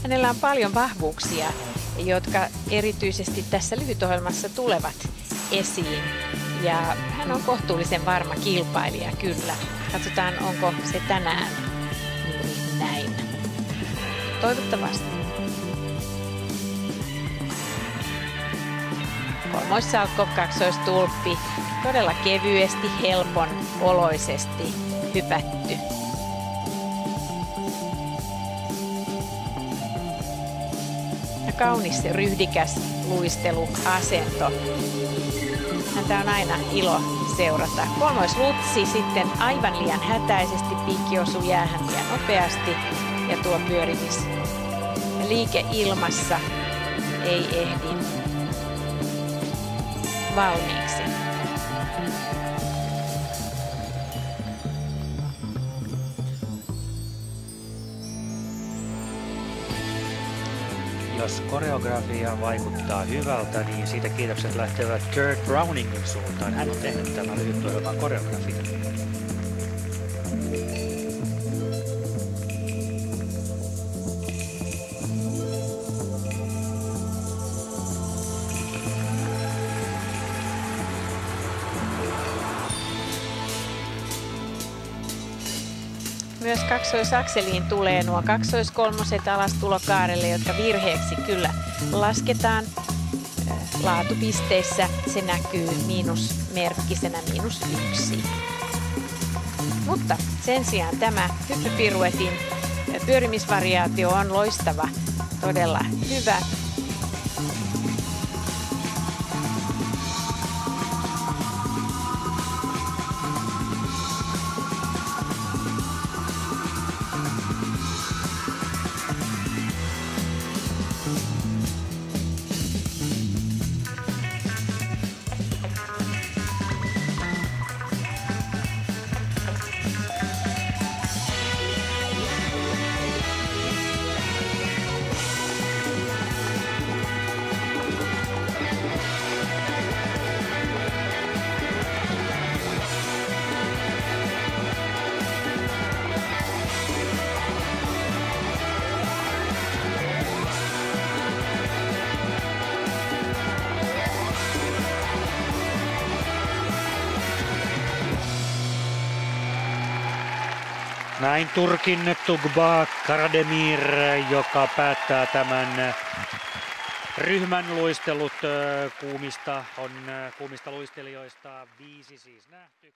Hänellä on paljon vahvuuksia, jotka erityisesti tässä lyhytohjelmassa tulevat esiin. Ja hän on kohtuullisen varma kilpailija, kyllä. Katsotaan, onko se tänään juuri näin. Toivottavasti. Kolmoissalkko, kaksoistulppi, todella kevyesti, helpon oloisesti hypätty. Ja kaunis ryhdikäs luisteluasento. Häntä on aina ilo seurata. Kolmoislutsi sitten aivan liian hätäisesti, piikki osuu jäähän liian nopeasti ja tuo pyörimisliike ilmassa ei ehdi valmiiksi. Jos koreografia vaikuttaa hyvältä, niin siitä kiitokset lähtevät Kurt Browningin suuntaan. Hän on tehnyt tämän lyhytohjelman koreografian. Myös kaksoisakseliin tulee nuo kaksoiskolmoset alastulokaarelle, jotka virheeksi kyllä lasketaan. Laatupisteissä se näkyy miinusmerkkisenä -1. Mutta sen sijaan tämä hyppypiruetin pyörimisvariaatio on loistava, todella hyvä. Näin Turkin Tuğba Karademir, joka päättää tämän ryhmän luistelut kuumista luistelijoista 5 siis nähty.